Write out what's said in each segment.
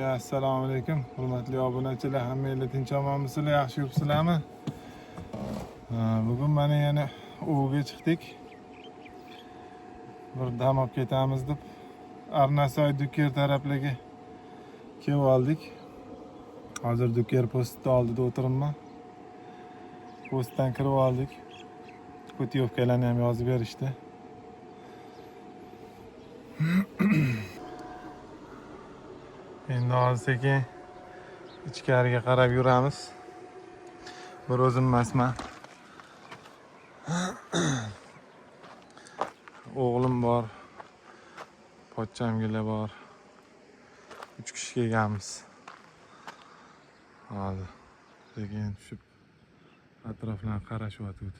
Assalomu alaykum. Hurmatli obunachilar, hammangiz tinch-omonmisizlar, yaxshi yuribsizlarmi? Bugun mana yana ovga chiqdik. Bir dam olib ketamiz deb Arnasoy Duker taraflarga kelib oldik. Hozir Duker posti oldida o'tiribman. Postdan kirib oldik. Putyovkalarni ham yozib berishdi. Endi hozir sekin ichkariga qarab yuramiz. Bir o'zim emasman. O'g'lim bor, pochchamgilar bor. 3 kishi kelganmiz. Hozir sekin tushib atroflarni qarashyapti.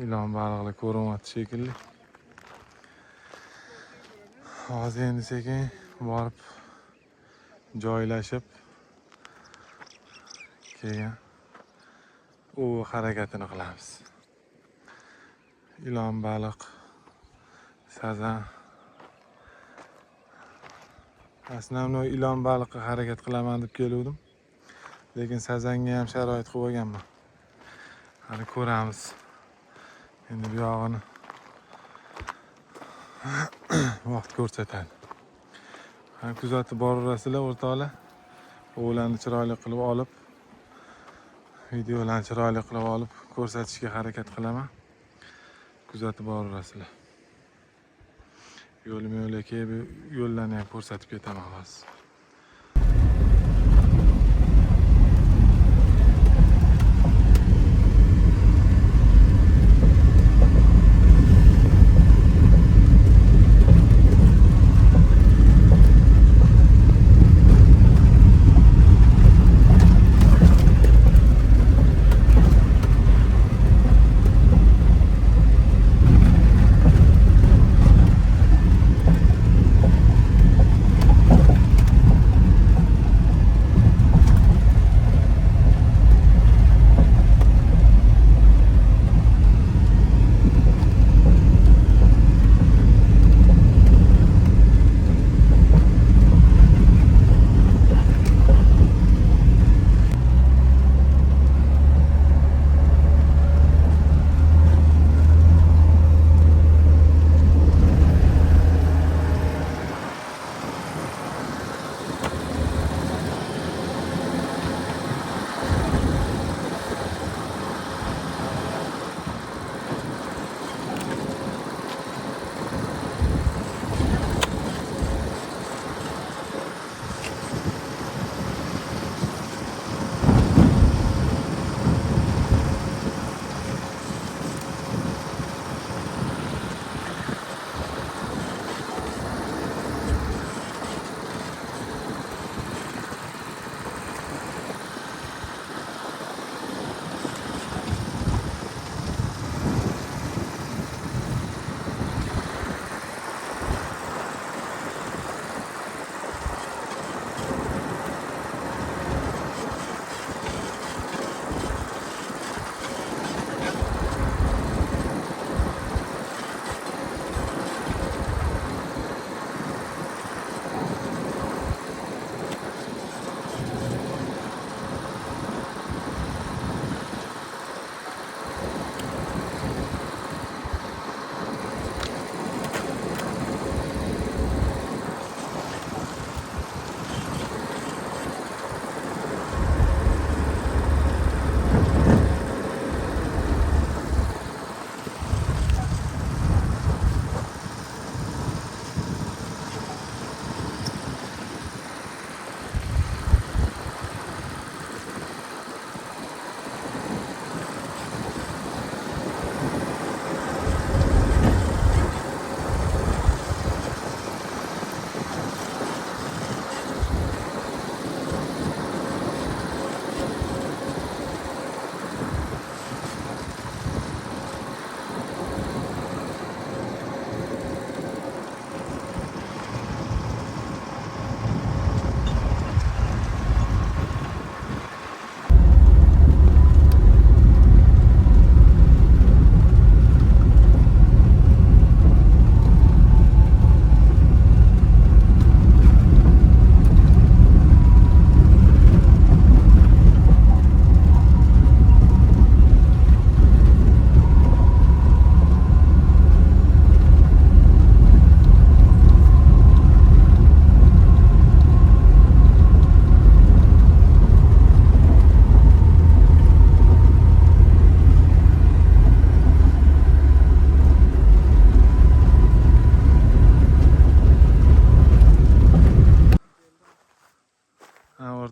Ilon baliqlar ko'rinyapti shekilli. Hozir endi sekin borib joylashib keyin u harakatini qilamiz. Ilon baliq, sazan. Aslida ilon baliqqa harakat qilaman deb keluvdim. Lekin sazanga ham sharoit qilib olganman. Hali ko'ramiz. Endi bu yog'ini vaqt ko'rsatadi. Kuzatib boraverasizlar o'rtoqlar. O'g'lanni chiroyli qilib olib, videolarni chiroyli qilib olib ko'rsatishga harakat qilaman. Kuzatib boraverasizlar. Yo'lma-yo'l kelib yo'llarni ham ko'rsatib ketaman hozir.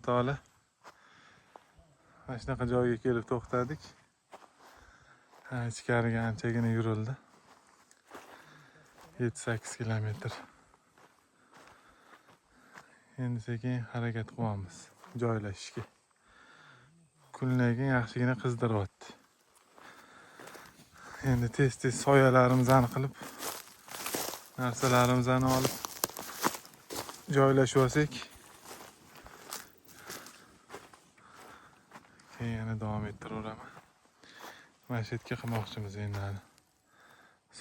o'rtoqlar. Mana shunaqa joyga kelib to'xtadik. Ichkariga anchagina yurildi. 7-8 kilometr. Endi sekin harakat qilyapmiz joylashishga. Kunlarga yaxshigina qizdiryapti. Endi tez-tez soyalarimizni aniqlab, narsalarimizni olib joylashib olsak, keyin yana davom ettiraveraman. Mana shu yerga qilmoqchimiz endi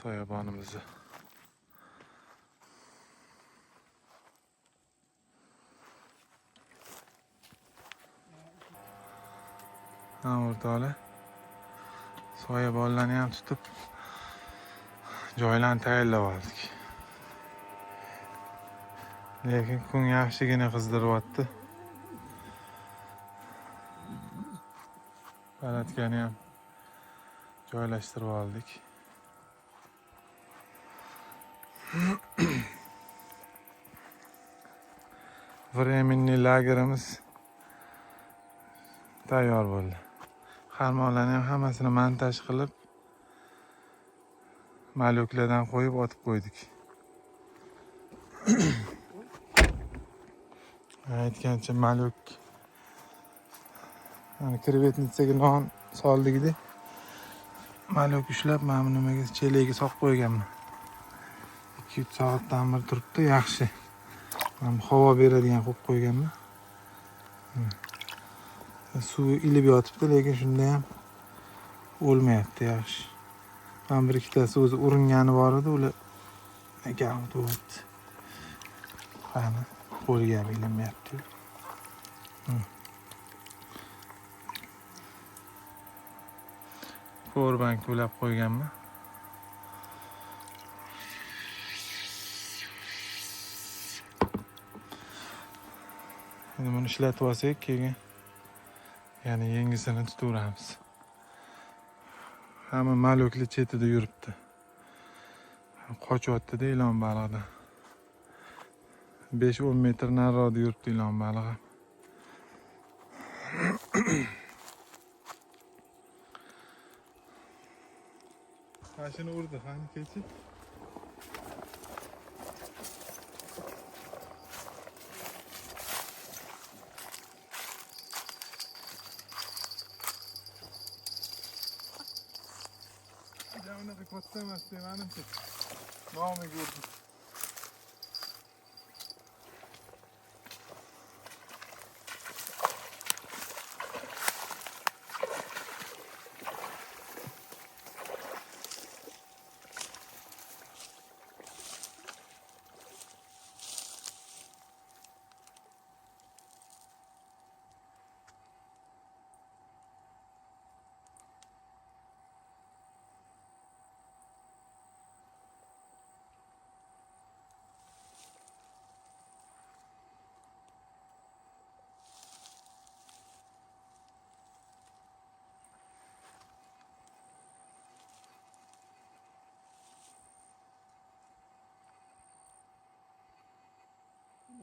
soyabonimizni. O'rtoqlar, soyabonlarni ham tutib joylarni tayyorlab oldik. Lekin kun yaxshigina qizdiryapti. Palatkani ham joylashtirib oldik. Временный lagerimiz tayyor bo'ldi. Xarmonlarni ham hammasini montaj qilib, malyoklardan qo'yib otib qo'ydik. Aytgancha malyok krevetnitsaga non soldik-da. Malyok ushlab, mana bu nimaga chelagiga solib qo'yganman. 2-3 soatdan bir turibdi, yaxshi. Mana havo beradigan qo'yib qo'yganman. Suv ilib yotibdi, lekin shunda ham o'lmayapti, yaxshi. Mana bir ikkitasi o'zi uringani bor edi, ular ekan o'tibdi. Qani, qo'liga ham ilinmayapti. Powerbank ulab qo'yganman. Endi buni ishlatib olsak, keyin yana yangisini tutaveramiz. Hamma malyokli chetida yuribdi. Qochyapti-da ilon balig'idan. 5-10 metr nariroqda yuribdi ilon balig'i. Mashina urdi, qani kechi. Unaqa katta emas, menimcha. Nomiga urdi.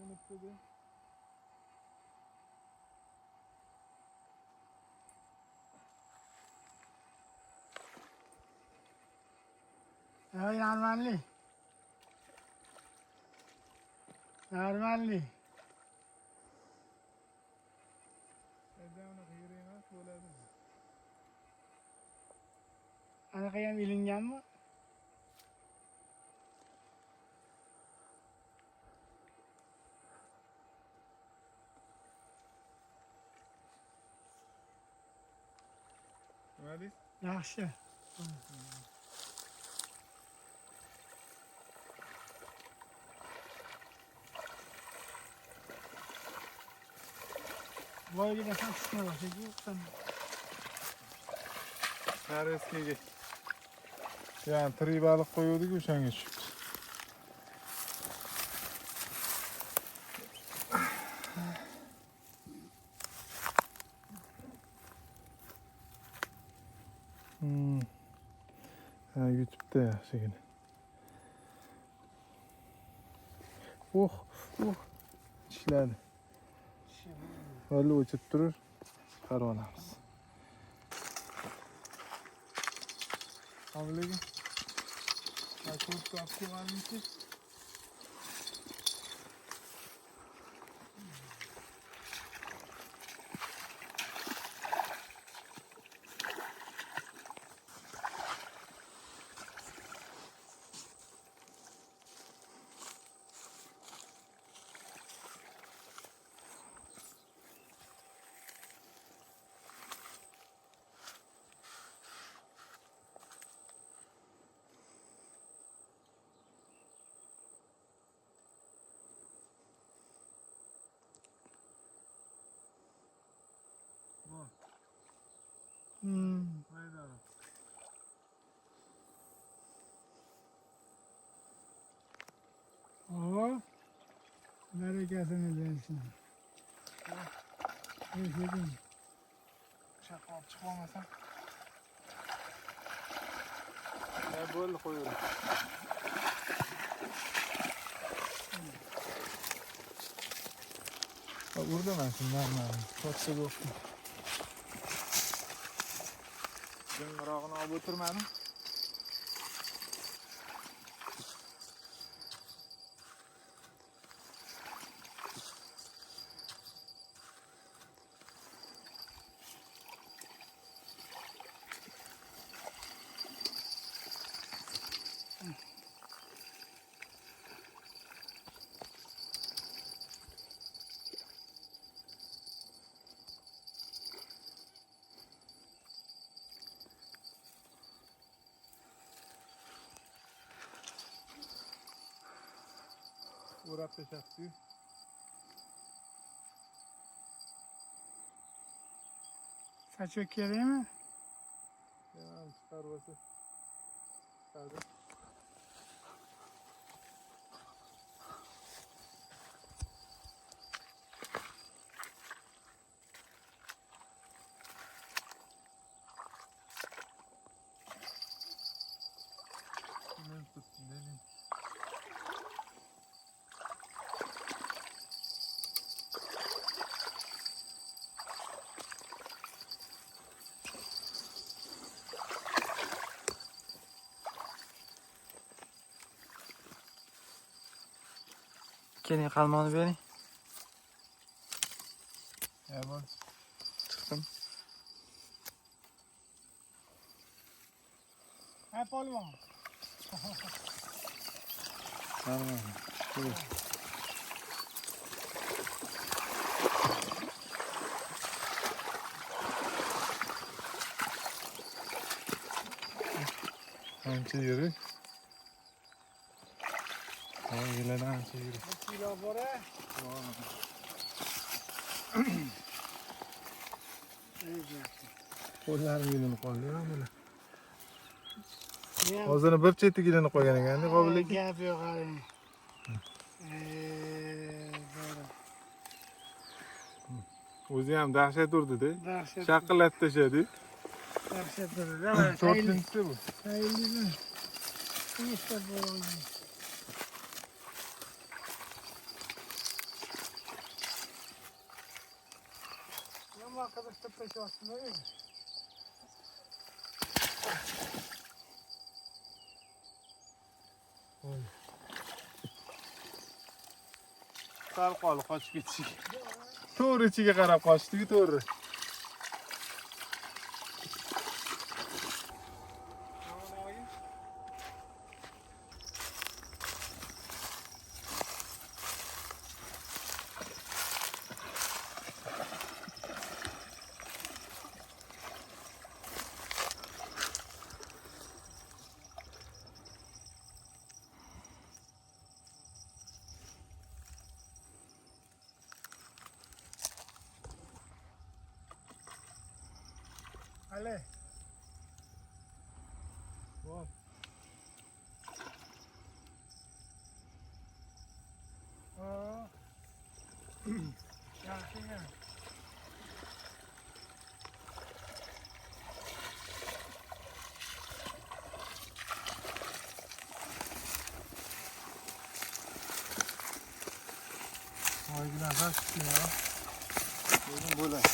Unuttu. Normalny. Normalny. Anaqa ham ilinganmi? Hadi. Yaxshi. Voyga da tushma boshlagan. Nareskiga. Yani tri baliq qo'yuvdik, o'shanga tushibdi. Yutibdi yaxshigina. Tishladi. Hali o'chib turur. Chiqarib olamiz. Avliga. Açılıp kapı var mı ki? Haydi. Oo. Bereketini versin. Yaşadım. Şaka olup çıkmamasam. Ne böyle koyuyorum. Bak burada ben şimdi anladım. Çoksa yoktu. Zıngırağını alıp oturmadım. Uğrap da çaktı. Saç yok yere mi? Tamam çıkar bası. Çıkardı. Ne tuttun dedim. Keling qalmoqni bering. Evet. Chiqdim. Ha polvon. Tamam. Buyur. Anca yürü. Tamam yine de anca yürü. Bir kilo bora. Qo'llarim yelini qoldi ya böyle. Ya. O'zini bir chetigini qo'ygan ekanda qobillik. Gap yo'q hali. Böyle. O'zi ham dahshat urdi-da. Dahshat. Shaqillatib tashladi. Dahshat durur. Evet. To'rtinchisi bu. Sayıldı. İşte bu oldu. Ama arkadaşlar pek aslında öyle. Sal qol qochib ketishga. To'g'ri ichiga qarab qochdi-ku to'g'ri. Ale. Bor. Oo. Yaxshi ya. Oygina nafas tutuyor ya. Dedim bo'lay.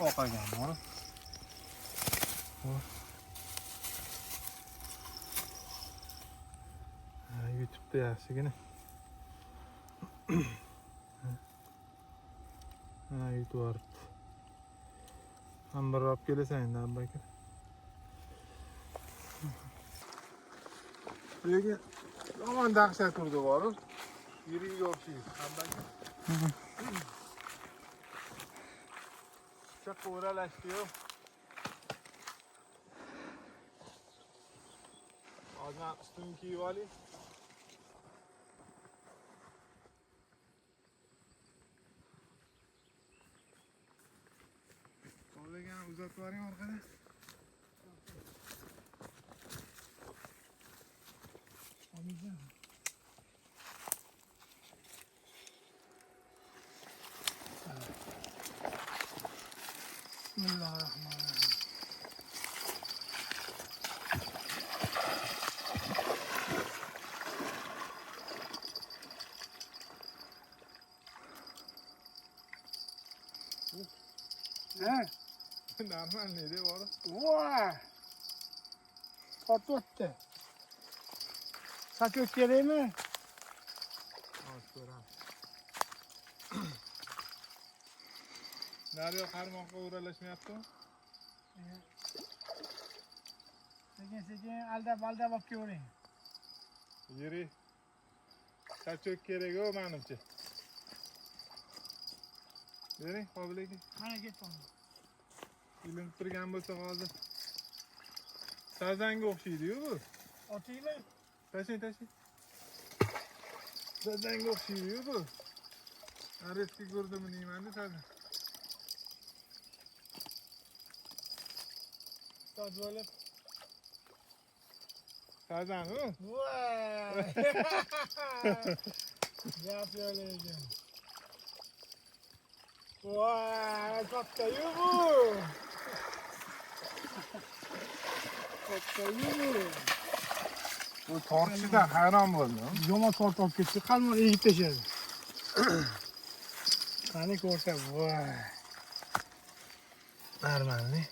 Oqagan bor. YouTube'da yaxshigina. Ha, yutib yuboribdi. Ham bir olib kelasan endi Abbaka. Lekin yomon dahshat urdi bor-ku. Yiriga o'xshaydi Abbaka. Chaqa o'ralashdi-yu. Hozir ustun kiyib oling. Qo'llagan uzatib yuboring orqada. Bismillahirrahmanirrahim. Нормальный de bor. Voy! Tortib o'tdi. Sako'k kerakmi? Hozir ko'ramiz. Daryo qarmoqqa o'ralashmayaptimi? Sekin aldab olib kelavering. Yiri. Sachoq kerak-ku menimcha. Bering, qobiliki. Mana ketdim. Ilinib turgan bo'lsa hozir. Sazanga o'xshaydi-yu bu. Otiymi? Tashing. Sazanga o'xshaydi-yu bu. Areski ko'rdimmi deyman-da sazan. Saz bo'lib. Sazan-ku. Voy! Gap yo'laydi. Voy, katta-yu bu. Katta-yu bu. Bu tortishidan hayron bo'ldim. Yomon tortib olib ketdi. Qalmoq egib tashladi. Qani ko'rsa, voy. Normalniy.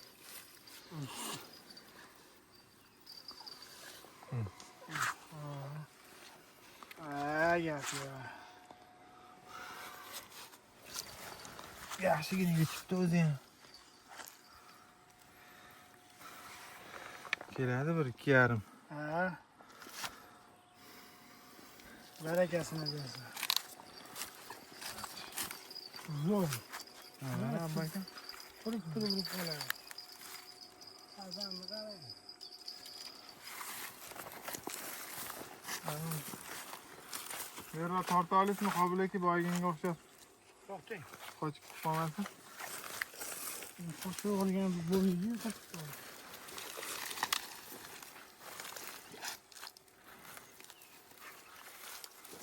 Gap yo'q. Yaxshigina yetibdi o'zi ham. Keladi 1-2,5. Ha. Barakasini bersin. Zo'r. Mana Abbaka. Turib qoladi. Azamni qarang. Yerga torta olismi qobiliki boyginga o'xshab. To'xtang. Qochib ketib qolmasin. Qo'shib olgan bo'lmaydi-yu, qo'shib.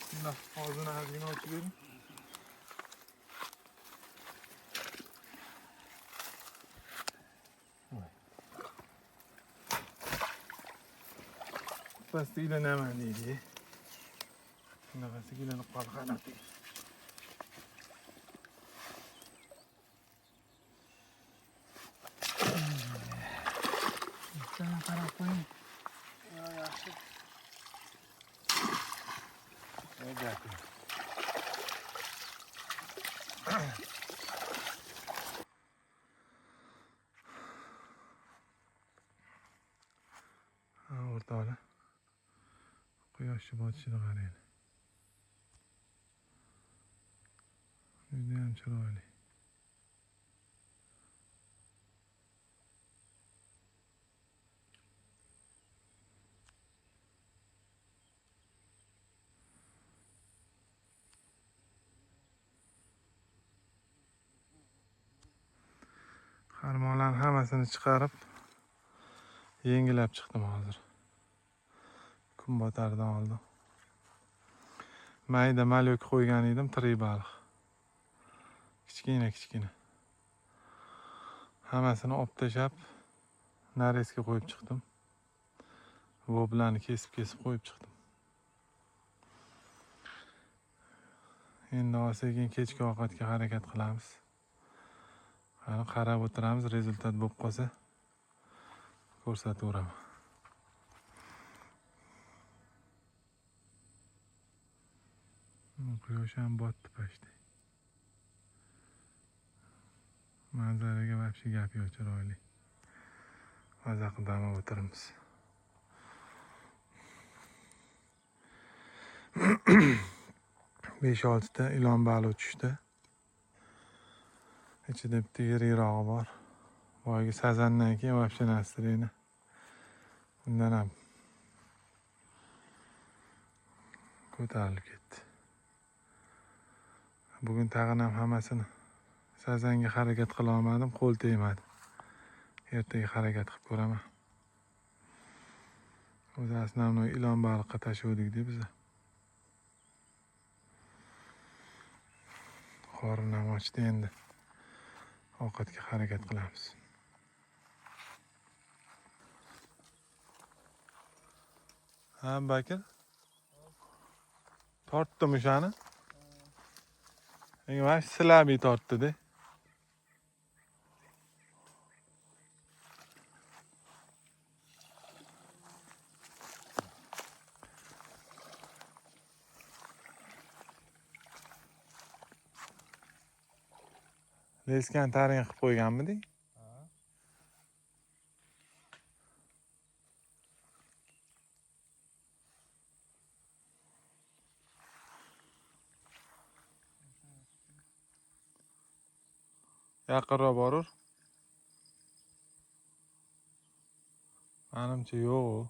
Shundoq og'zini ozgina ochib bering. Pasti ilanaman deydi. Shunaqasi ilanib qolgan. Sana qarab qo'ying. Yaxshi. Gapi. O'rtoqlar. Quyoshni botishini qarang. Juda ham chiroyli. Qarmoqlarning hammasini chiqarib yengilab chiqdim hozir. Kun botardan oldin. Mayda malyok qo'ygan edim, tirik baliq. Kichkina. Hammasini olib tashlab narezga qo'yib chiqdim. Voblarni kesib qo'yib chiqdim. Endi sekin kechki ovqatga harakat qilamiz. Qani qarab o'tiramiz, rezultat bo'lib qolsa ko'rsataveraman. Quyosh ham botdi pashta. Manzaraga vobshe gap yo'q, chiroyli. Maza qilib o'tiramiz. Besh oltita ilon bali uchishdi. Ichida bitta yirog'i bor. Boyagi sazandan keyin vobshe nastirayni. Undan ham ko'tarilib ketdi. Bugun tag'in ham hammasini sazanga harakat qila olmadim, qo'l tegmadi. Ertaga harakat qilib ko'raman. O'zi aslan ilon baliqqa tashuvdik-da biz. Qorin ham ochdi, endi ovqatga harakat qilamiz. Ha, Bakir. Tortdim o'shani. Menga silabiy tortdi-da. Leskan taring qilib qo'yganmiding? Yaqinroq borur. Menimcha yo'q.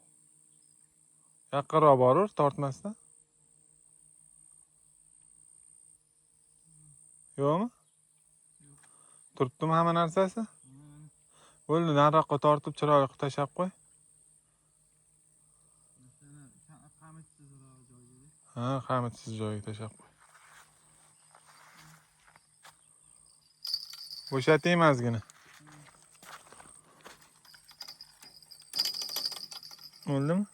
Yaqinroq borur, tortmasdan. Yo'qmi? Turibdimi hamma narsasi? Bo'ldi, nariroqqa tortib chiroyli qilib tashlab qo'y. Ha, qamitsiz joyga tashlab qo'y. Bo'shating mazgini. Bo'ldimi?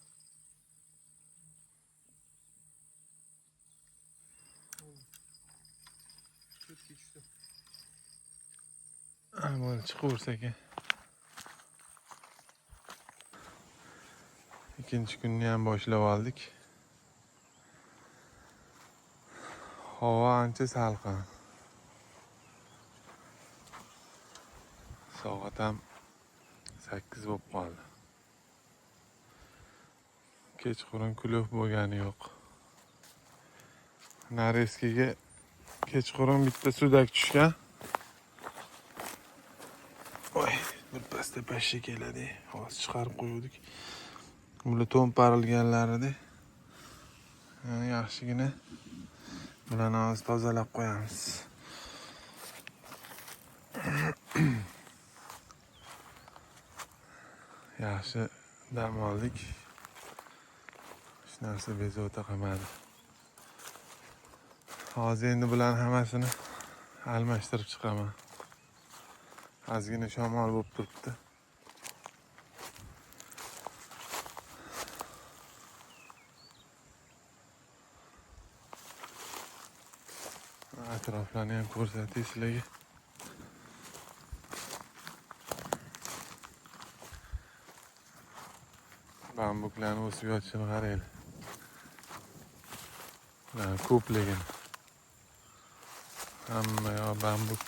Bo'ldi, chiqaversa ekan. Ikkinchi kunni ham boshlab oldik. Havo ancha salqin. Soat ham 8 bo'lib qoldi. Kechqurun kulib bo'lgani yo'q. Nareskiga kechqurun bitta sudak tushgan. Voy, bir pasta pashsha keladi. Hozir chiqarib qo'ydik. Bular to'mparilganlarida. Yaxshigina bularni hozir tozalab qo'yamiz. Yaxshi dam oldik. Hech narsa bezovta qilmadi. Hozir endi bularni hammasini almashtirib chiqaman. Ozgina shamol bo'lib turibdi. Atroflarni ham ko'rsatay sizlarga. Bambuklarni o'sib yotishini qaranglar. Ko'pligini. Hamma yoq bambuk.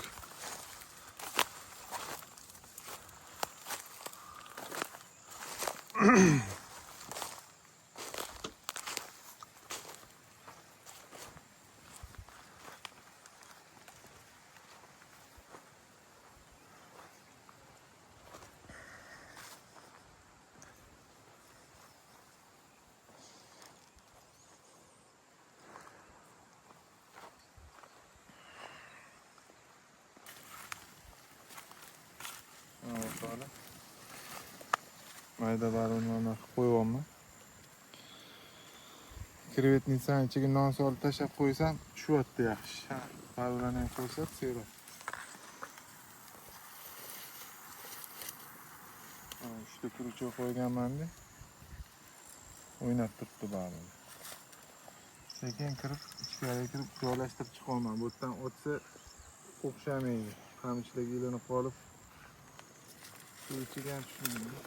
Mayda baronlarni qilib qo'yibman. Krevetnitsani ichiga non solib tashlab qo'ysam, tushyapti yaxshi. Baronlarni ham ko'rsat, seroq. Uchta kuruchok qo'yganman-da. O'ynab turibdi baron. Sekin kirib, ichkariga kirib joylashtirib chiqaman. Bu yerdan o'tsa o'xshamaydi. Qamchilik ilinib qolib, suv ichiga ham tushmaydi.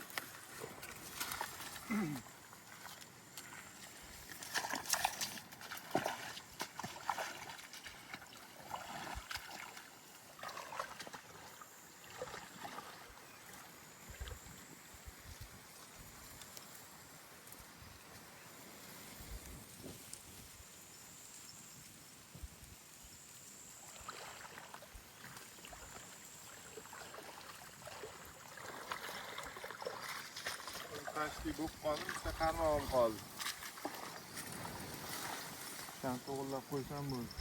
Taşli bo'lib qoldim, bitta qarmog'im qoldi. Shan to'g'irlab qo'ysam bo'ldi.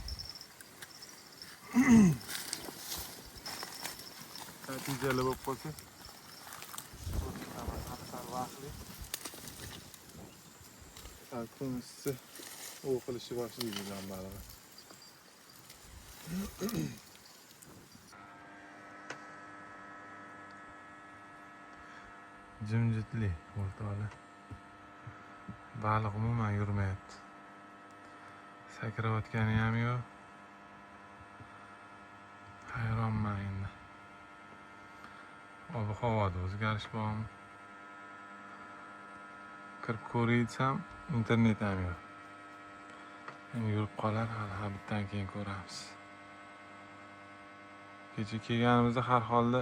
Natijali bo'lib qolsa, qattiq vaqtli. Kunisi o'qilishi boshlaydi bilan baliq. Jimjitli o'rtoqlar. Baliq umuman yurmayapti. Sakrayotgani ham yo'q. Hayronman endi. Ob-havoda o'zgarish bormi? Kirib ko'raysam, internet ham yo'q. Endi yurib qolar, hali bittan keyin ko'ramiz. Kecha kelganimizda har holda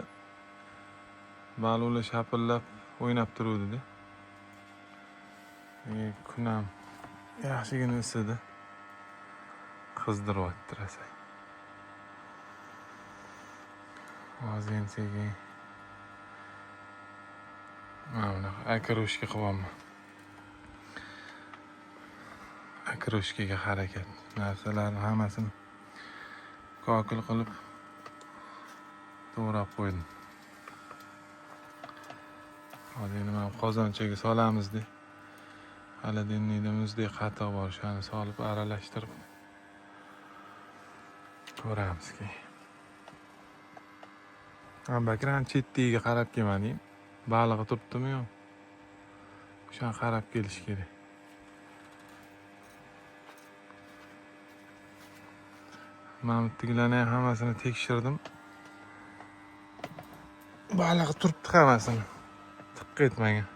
baliqlar shapillab o'ynab turuvdi-da. Kun ham yaxshigina isidi. Qizdiryapti rosa. Hozir endi sekin mana akroshka qilyapman. Akroshkaga harakat. Narsalarni hammasini kokil qilib to'g'rab qo'ydim. Hozir endi mana qozonchaga solamiz-da. Hali muzdek qatiq bor, shuni solib aralashtirib ko'ramiz keyin. Bakran chetdiga qarab kelmading. Balig'i turibdimi yo'q? O'shani qarab kelish kerak. Mamutliklarni hammasini tekshirdim. Balig'i turibdi hammasini. Tiq etmagan.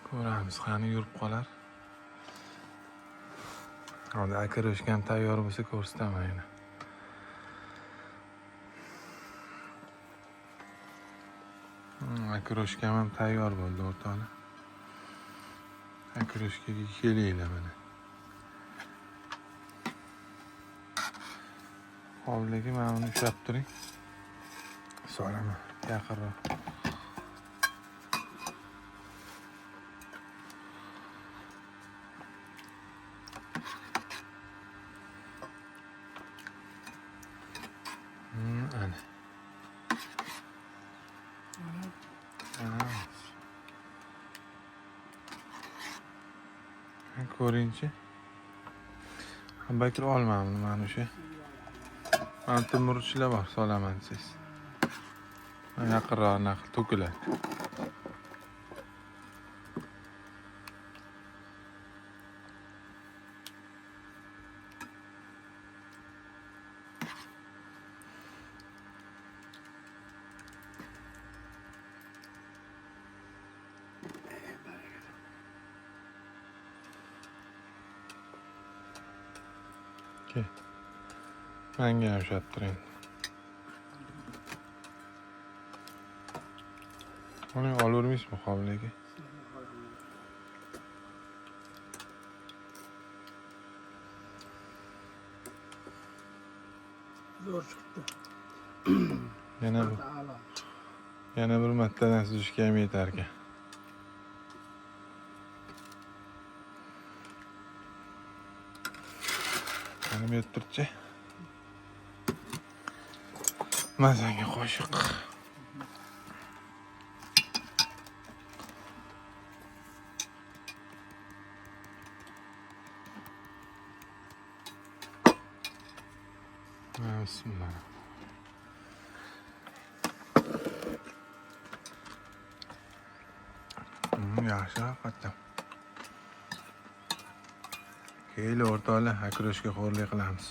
Ko'ramiz, qani yurib qolar. Hozir akroshkam tayyor bo'lsa ko'rsataman yana. Akroshkam ham tayyor bo'ldi o'rtoqlar. Akroshkaga kelinglar mana. Hovliga mana buni ushlab turing. Solaman yaqinroq. Ana. Ko'ringchi. Bakir olmamni mana o'sha. Mana timurchilar bor, solaman siz. Mana yaqinroq naql to'kiladi. Menga ham ushlab turing. Uni olavermaysizmi hovliga? Zo'r chiqdi. Yana bir martadan suzishga ham yetar ekan. Qani bu turchi. Mazaga qo'shiq. Bismillah. yaxshi haqiqatdan. Keyli o'rtoqlar akroshga xo'rlik qilamiz.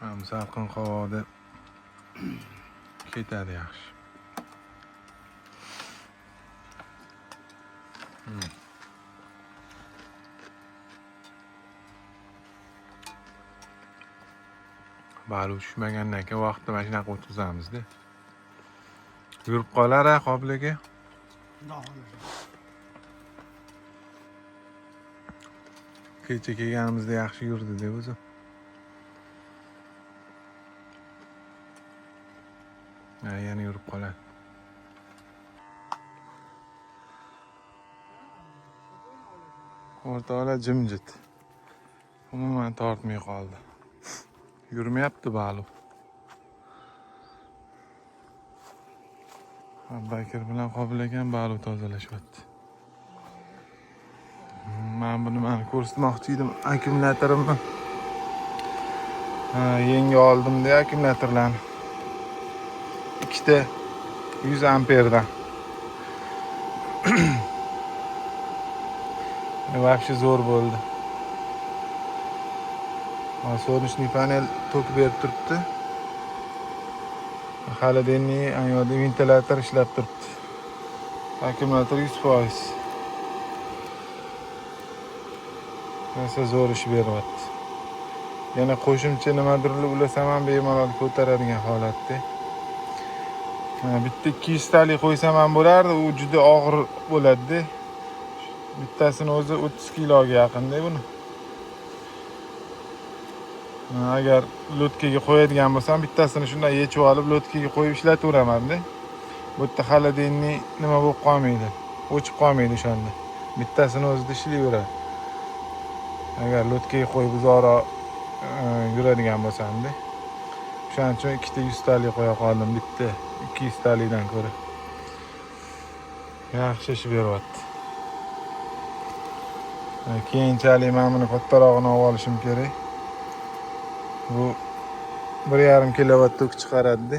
Ham salqin havoda ketadi yaxshi. Balo tushmagandan keyin vaqtni mana shunaqa o'tkazamiz-da. Yurib qolar qopligi. Kecha kelganimizda yaxshi yurdi-da o'zi. Yana yurib qoladi. O'rtoqlar jimjit. Umuman tortmay qoldi. Yurmayapti balo. Bakir bilan Qobil ekan balo tozalashyapti. Men buni ko'rsatmoqchi edim akkumulyatorimni. Yangi oldim-da akkumulyatorlarni. Ikkita 100 amperdan. Вообще zo'r bo'ldi. Солнечный panel tok berib turibdi. Холодильник, yo'lda ventilyator ishlab turibdi. Akkumulyator 100%. Nasa zo'r ish beryapti. Yana qo'shimcha nimadir ulasam ham bemalol ko'taradigan holatda. Bitta 200 talik qo'ysam ham bo'lardi, u juda og'ir bo'ladi-da. Bittasini o'zi 30 kiloga yaqinda buni. Agar lotkaga qo'yadigan bo'lsam, bittasini shunday yechib olib lotkaga qo'yib ishlataveraman-da. Bu yerda холодильник nima bo'lib qolmaydi, o'chib qolmaydi o'shanda. Bittasini o'zida ishlayveradi. Agar lotkaga qo'yib uzoqroq yuradigan bo'lsam-da. O'shaning uchun ikkita 100 talik qo'ya qoldim, bitta 200 talikdan ko'ra. Yaxshi ish beryapti. Keyinchalik men buni kattarog'ini olib olishim kerak. Bu 1,5 kilovat tok chiqaradi-da.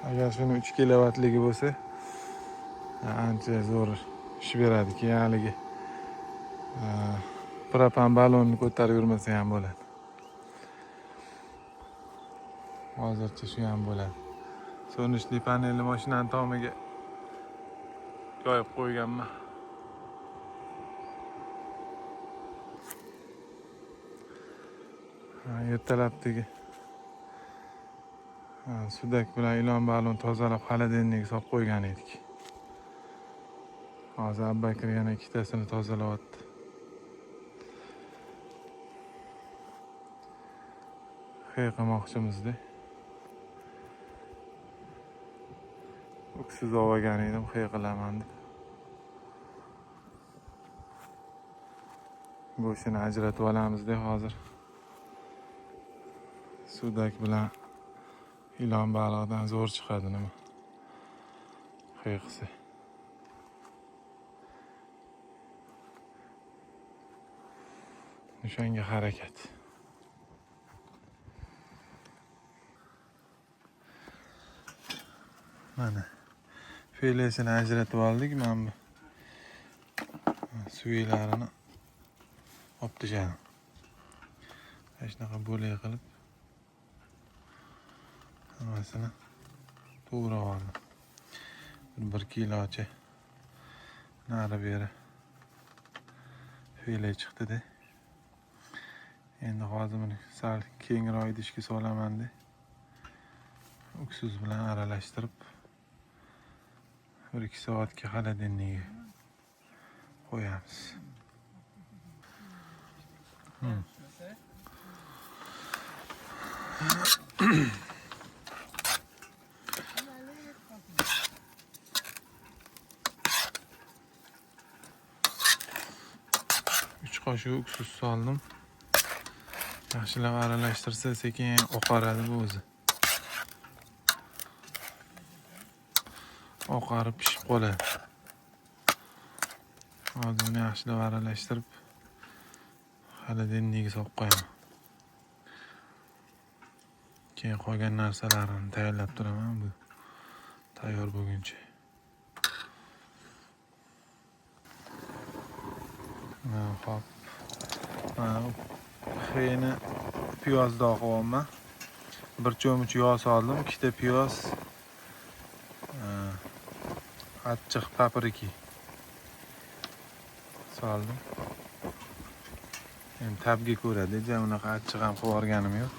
Agar shuni 3 kilovatligi bo'lsa, ancha zo'r ish beradi. Keyinligi propan balonni ko'tarib yurmasa ham bo'ladi. Hozircha shu ham bo'ladi. Солнечный panelni mashinaning tomiga qo'yib qo'yganman. Ertalabdagi sudak bilan ilon balon tozalab холодильникka solib qo'ygan edik. Hozir Abbakir yana ikkitasini tozalayapti. Qilmoqchimizda. Uksiz olgan edim, qilaman deb. Go'shtini ajratib olamiz-da hozir. Sudak bilan ilon baliqdan zo'r chiqadi nima. Qiyiqsi. O'shanga harakat. Mana filesini ajratib oldik, men bu suylarini olib tashladim. Shunaqa bo'lay qilib hammasini to'g'rab oldim. 1 kilocha nari beri file chiqdi-da. Endi hozir buni sal kengroq idishga solaman-da. Uksiz bilan aralashtirib 1-2 soatga холодильникga qo'yamiz. Qoshiq uksiz soldim. Yaxshilab aralashtirsa sekin oqaradi bu o'zi. Oqarib pishib qoladi. Hozir buni yaxshilab aralashtirib холодильникga solib qo'yaman. Keyin qolgan narsalarimni tayyorlab turaman. Bu tayyor bo'lguncha. Hop. Xeyni piyoz dog'yapman. Bir cho'mich yog' soldim, 2 ta piyoz, achchiq paprika soldim. Endi tabga ko'radi, unaqa achchiq ham qilib o'rganim yo'q.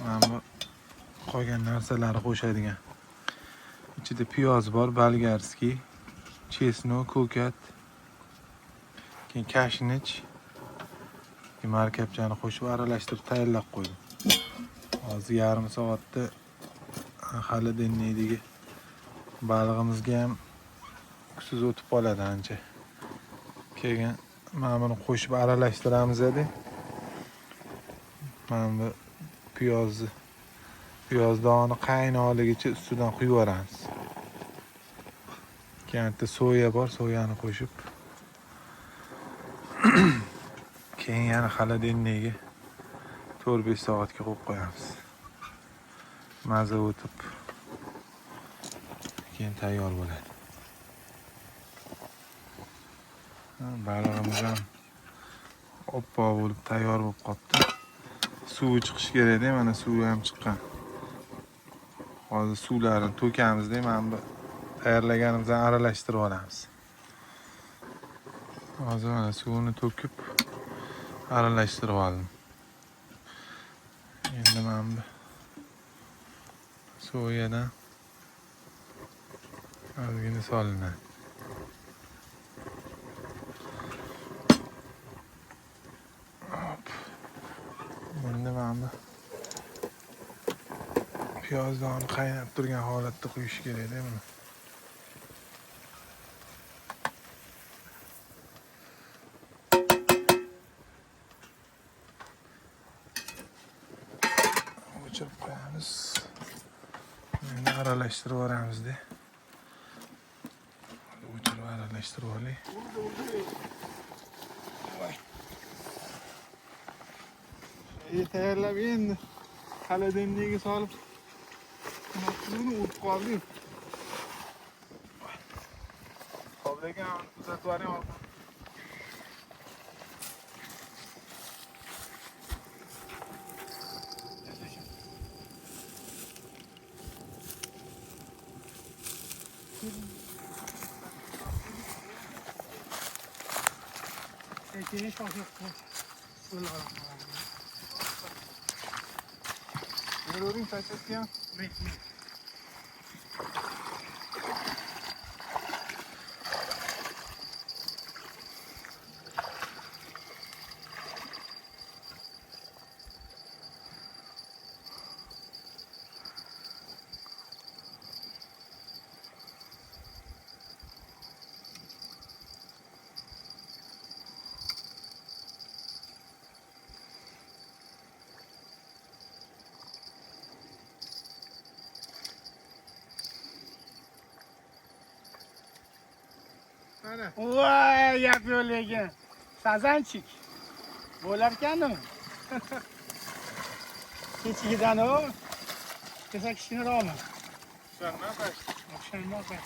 Mana bu qolgan narsalarni qo'shadigan. Ichida piyoz bor, bolgarskiy, chesnok, ko'kat, keyin kashnich, markabchani qo'shib aralashtirib tayyorlab qo'ydim. Hozir yarim soatda hali denneydagi balig'imizga ham kuchsiz o'tib qoladi ancha. Keyin mana buni qo'shib aralashtiramiz edi. Mana bu piyoz dog'ini qaynoligicha ustidan quyib yuboramiz. Keyin soya bor, soyani qo'shib keyin yana xolodilnikga 4-5 soatga qo'yib qo'yamiz. Maza o'tib keyin tayyor bo'ladi. Balig'imiz ham oppoq bo'lib tayyor bo'lib qoldi. Suvi chiqish kerak-da, mana suvi ham chiqqan. Hozir suvlarini to'kamiz-da, mana bu tayyorlaganimizdan aralashtirib olamiz. Hozir mana suvini to'kib aralashtirib oldim. Endi mana bu soyadan ozgina solinadi. Endi mana bu piyozni qaynab turgan holatda quyish kerak-da buni. O'chirib qo'yamiz. Endi aralashtirib yuboramiz-da. O'chirib aralashtirib olaylik. Tayyorlab endi xolodilnikka solib buni o'tib qoldik. Xo'p, lekin uzatib yuboring. Ekini şoşup koy. Verin saçak ya. Voy, yapıyor lekin. Sazanchik. Bo'larkan-ku. Kechigidan o. Kesak kichikroqmi? O'xshamayapti.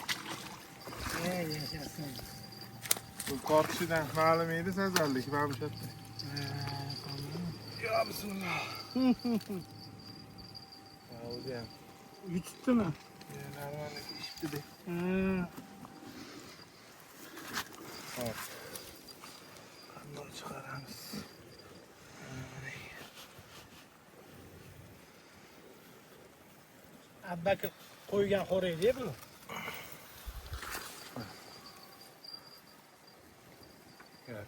Yashasın. Bu kortishidan ma'lum edi sazallik, mana shu yerda. Ya bismillah. O'zi ham Yutibdimi? normalniy ishibdi. Hop. Bundan chiqaramiz. Abbaki qo'ygan xo'raydi bu. Yap.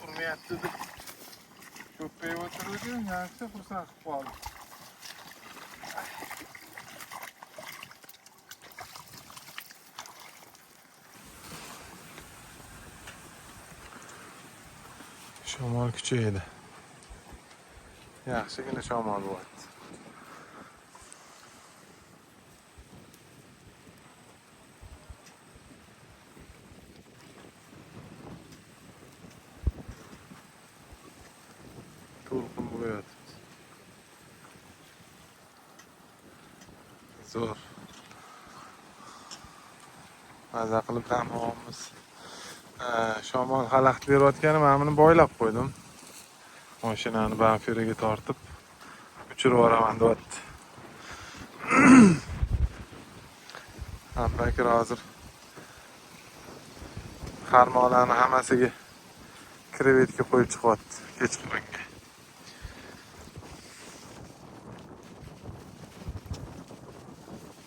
Urmayapti deb ko'payib o'tirdi, yaxshi xursand qilib qoldi. Shamol kuchaydi. Yaxshigina shamol bo'lyapti. To'lqin bo'lyapti. Zo'r. Maza qilib dam olamiz. Shamol xalaqit berayotgani men buni boylab qo'ydim. Mashinani bamferiga tortib uchirib yuboraman deyapti. Abbakir hozir qarmoqlarni hammasiga krevetka qo'yib chiqyapti kechqurunga.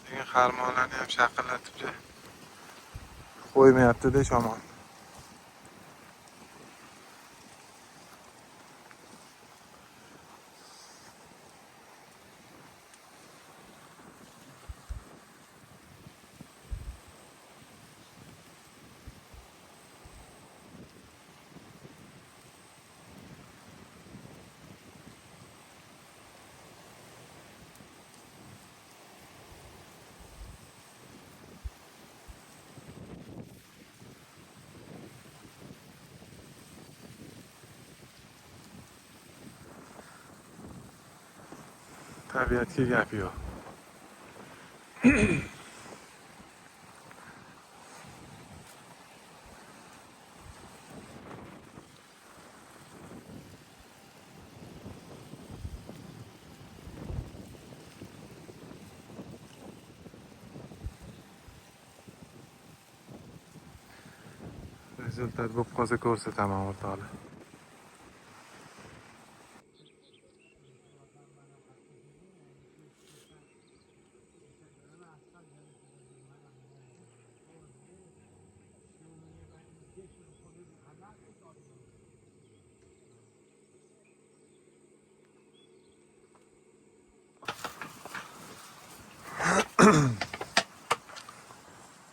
Degan qarmoqlarni ham shaqillatib qo'ymayapti-da shamol. Tabiatga gap yo'q. Rezultat bo'lib qolsa ko'rsataman o'rtoqlar.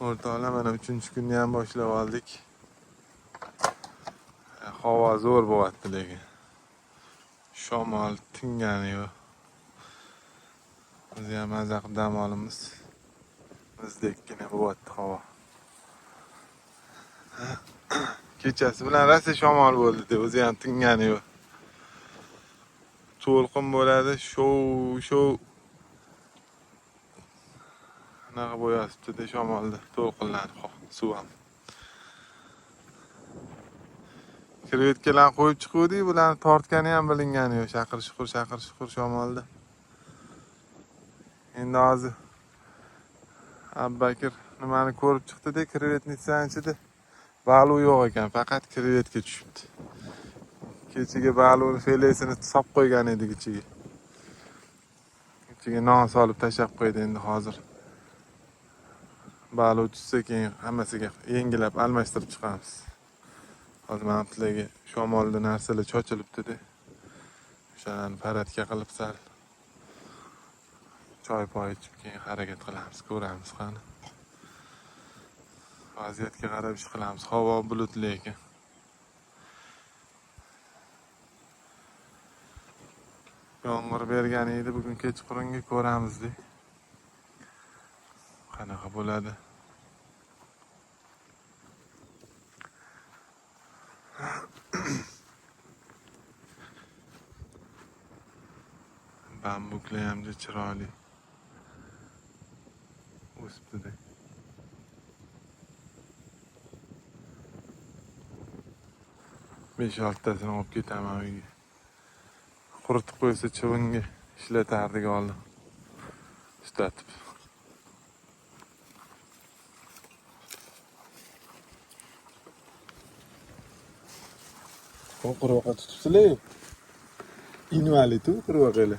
O'rtoqlar, mana 3-kunni ham boshlab oldik. Havo zo'r bo'lyapti lekin. Shamol tingani yo'q. Biz ham maza qilib dam olamiz. Bizdekgina bo'lyapti havo. Kechasi bilan rosa shamol bo'ldi, o'zi ham tingani yo'q. To'lqin bo'ladi, shov. Anaqa bo'yasibdi-da shamolda, to'lqinlanib suv ham. Krevetkalarni qo'yib chiquvdik, bularni tortgani ham bilingani yo'q. Shaqir-shuqur shamolda. Endi hozir Abbakir nimani ko'rib chiqdi-da, krevetnitsaning ichida balu yo'q ekan, faqat krevetka tushibdi. Kechiga baluni filesini solib qo'ygan edik ichiga. Ichiga non solib tashlab qo'ydi, endi hozir balu tushsa keyin hammasiga yengilab almashtirib chiqamiz. Hozir mana bularga shamolda narsalar chochilibdi-da. O'shalarni paratga qilib sal choy ichib keyin harakat qilamiz, ko'ramiz qani. Vaziyatga qarab ish qilamiz. Havo bulutli ekan. Yomg'ir bergan edi, bugun kechqurunga ko'ramizda. Qanaqa bo'ladi? Bambuklar ham chiroyli. O'sibdi-da. Besh oltitasini olib ketaman uyga. Quritib qo'ysa chivinga ishlatardik oldin. Tutatib. Quruqqa tutibsizlar. Invalid-u quruqlar.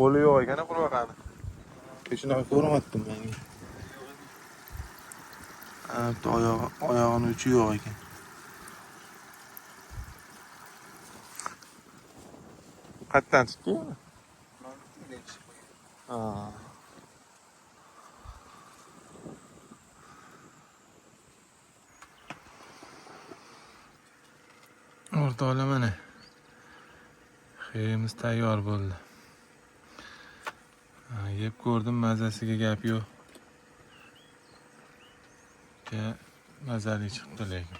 Qo'li yo'q ekan quruqani. Shunaqa ko'rmayaptim men. bitta oyog'ini uchi yo'q ekan. Qayerdan tutdingmi? Ha. O'rtoqlar mana xeyrimiz tayyor bo'ldi. Yeb ko'rdim, mazasiga gap yo'q. Mazali chiqdi lekin.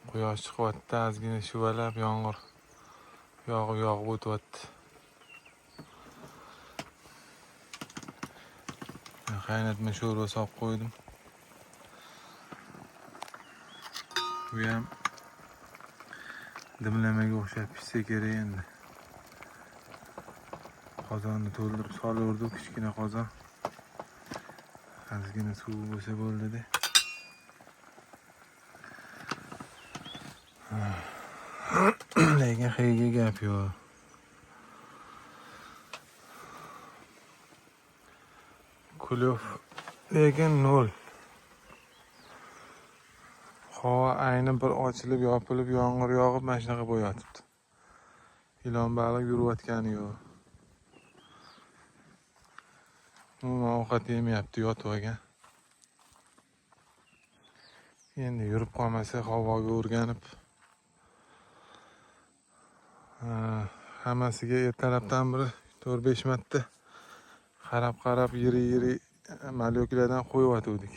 Quyosh chiqyapti, ozgina shuvalab yomg'ir yog'ib o'tyapti. Qaynatma sho'rva solib qo'ydim. Bu ham dimlamaga o'xshab pishsa kerak endi. Qozonni to'ldirib solaverdik, kichkina qozon. Ozgina suv bo'lsa bo'ldi-da. Lekin xiyga gap yo'q. Kulov lekin nol. Havo ayni bir ochilib, yopilib, yomg'ir yog'ib, mana shunaqa bo'yotibdi. Ilon baliq yurayotgani yo'q. Umuman ovqat yemayapti, yotib olgan. Endi yurib qolmasa havoga o'rganib, hammasiga ertalabdan biri 4-5 marta qarab yiri malyoklardan qo'yib.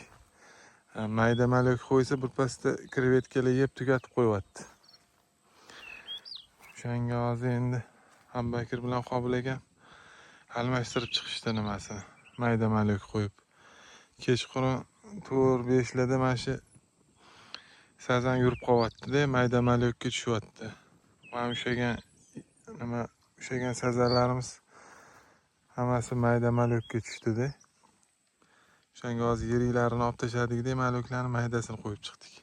Mayda malyok qo'ysa birpasda krevetkalar yeb tugatib qo'yapti. O'shanga hozir endi Hambakir bilan Qobil ekan almashtirib chiqishdi nimasini. Mayda malyok qo'yib. Kechqurun 4-5 larda mana shu sazan yurib qolyapti-da, mayda malyokka tushyapti. Mana ushagan sazanlarimiz hammasi mayda malyokka tushdi-da. O'shanga hozir yiriklarini olib tashladik-da, malyoklarni maydasini qo'yib chiqdik.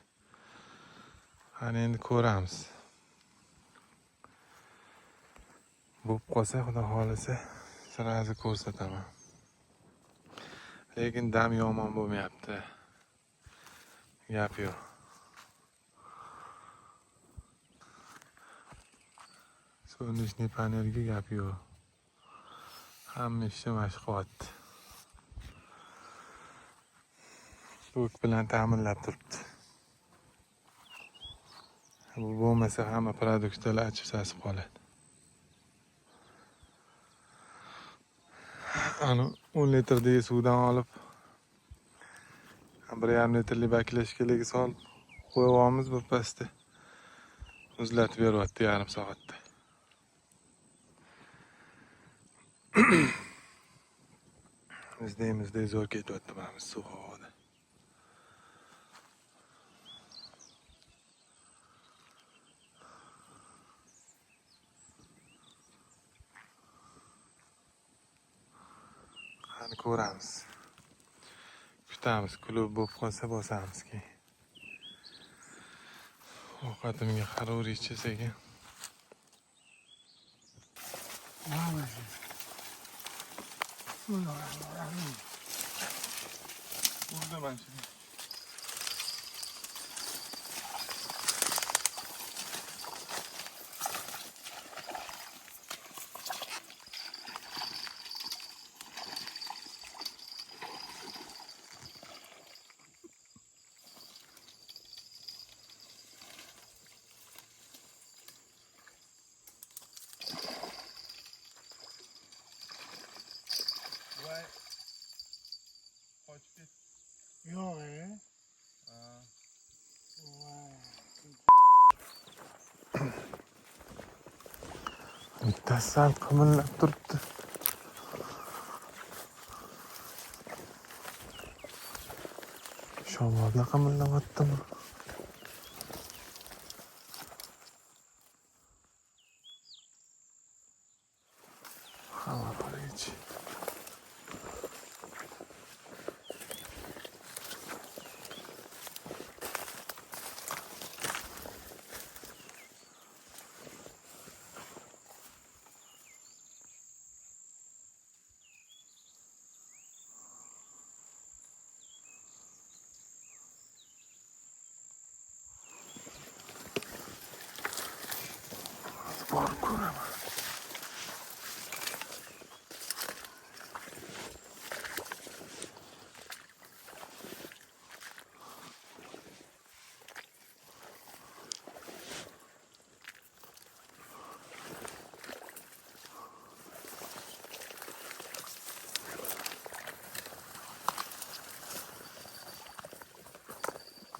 Qani endi ko'ramiz. Bo'p qolsa, xudo xolisa, sirazi ko'rsataman. Lekin dam yomon bo'lmayapti. Gap yo'q. Solnechniy panelga gap yo'q. Hamma ishni mashq qilyapti. Bo'k bilan ta'minlab turibdi. Bu bo'lmasa hamma produktlar achib sasib qoladi. Ani 10 litrdagi suvdan olib 1,5 litrlik baklashkalarga solib qo'yamiz, birpasda muzlatib beryapti yarim soatda. Bizda zo'r ketyapti mana suv havoda. Qani ko'ramiz. Kutamiz, klub bo'lib qolsa bosamiz keyin. Ovqatimga qaror ichsak ekan. Burada ben şimdi. Vay. Kaç git. Yo'q, Bittasi sal qimillab turibdi. Shamolda qimillamayaptimi? Havo qarachi.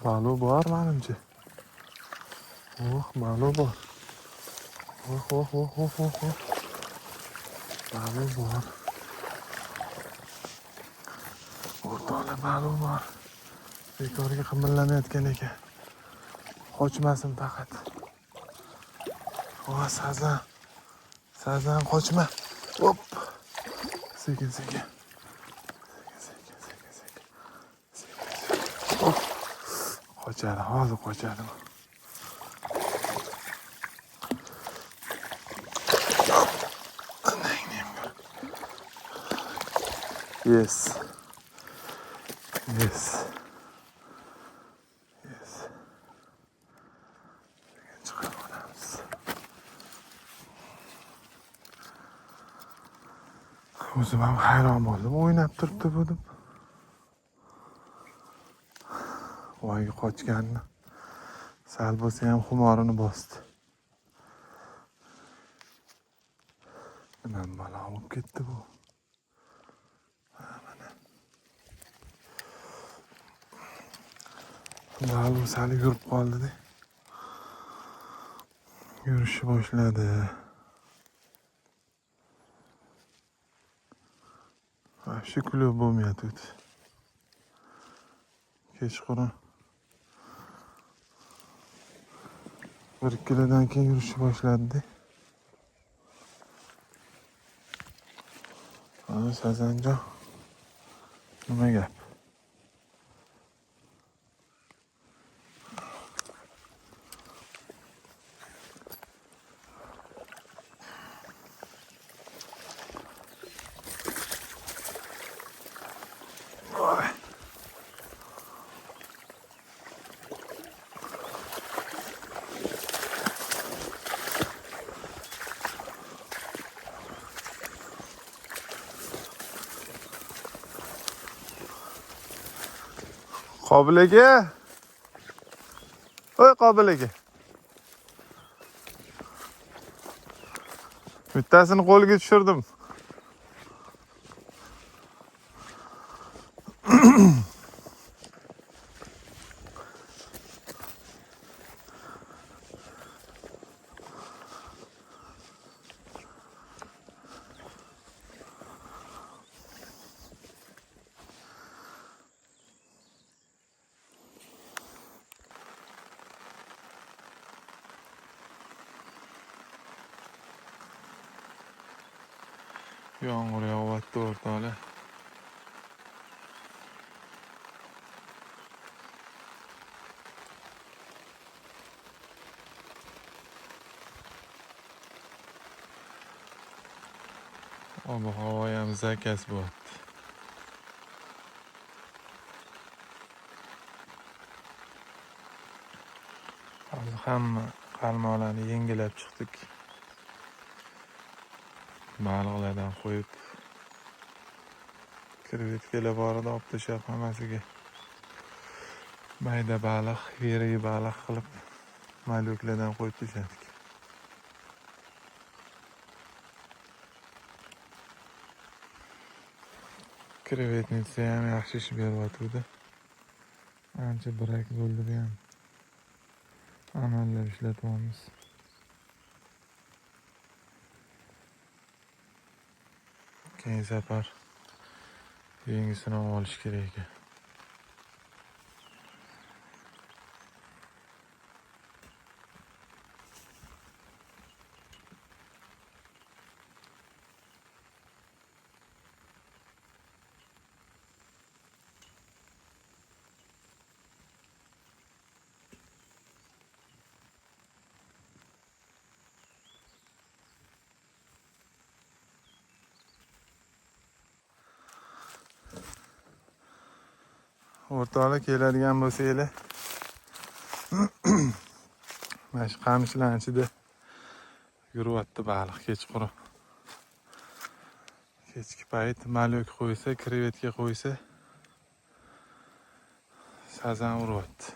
Balığı bor menimcha. Oh, balığı bor. Oh. Balığı bor. O'rtoqlar, balığı bor. Bekorga qimirlamayotgan ekan. Qochmasin faqat. O, sazan. Sazan qochma. Hop. Sekin. Hop. Qochadi, hozir qochadi. Yes. Chiqarib olamiz. O'zim ham hayron bo'ldim. O'ynab turibdi bu deb. Voyga qochganni. Sal bo'lsa ham xumorini bosdi. Nima balo bo'lib ketdi bu? Mana. Balu sal yurib qoldi-da. Yurishni boshladi. Shu kulib bo'lmayapti. Kechqurun 1 kilodan keyin yurishni boshladi-da. Ana Sazanjon. Nima gap? Qobil aka. Voy Qobil aka. Bittasini qo'lga tushirdim. Yomg'ir yog'yapti o'rtoqlar. Ob-havo ham zakas bo'lyapti. Hozir hamma qarmoqlarni yengilab chiqdik. Baliqlardan qo'yib krevetkalar bor edi, olib tashlab hammasiga mayda baliq, yirik baliq qilib malyuklardan qo'yib tashladik. Krevetnitsa ham yaxshi ish beryapti. Ancha birak bo'ldi ham. Amallab ishlatyapmiz. Keyin safar yangisini olish kerak ekan. O'rtoqlar, keladigan bo'lsanglar, mana shu qamishlar ichida yuryapti baliq kechqurun. Kechki payt malyuk qo'ysa, krevetka qo'ysa, sazan uryapti.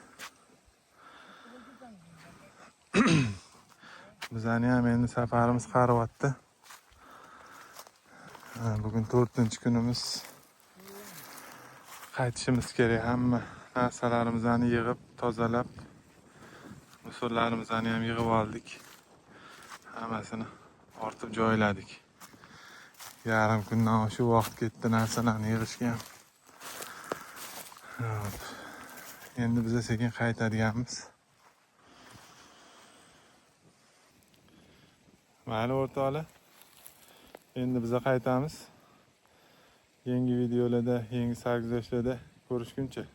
Bizani ham endi safarimiz qariyapti. Bugun 4-kunimiz. Qaytishimiz kerak, hamma narsalarimizni yig'ib, tozalab, usullarimizni ham yig'ib oldik. Hammasini ortib joyladik. Yarim kundan shu vaqt ketdi narsalarni yig'ishga ham. Hop. Endi biz sekin qaytadiganmiz. Mayli o'rtoqlar. Endi biz qaytamiz. Yangi videolarda, yangi sarguzashtlarda ko'rishguncha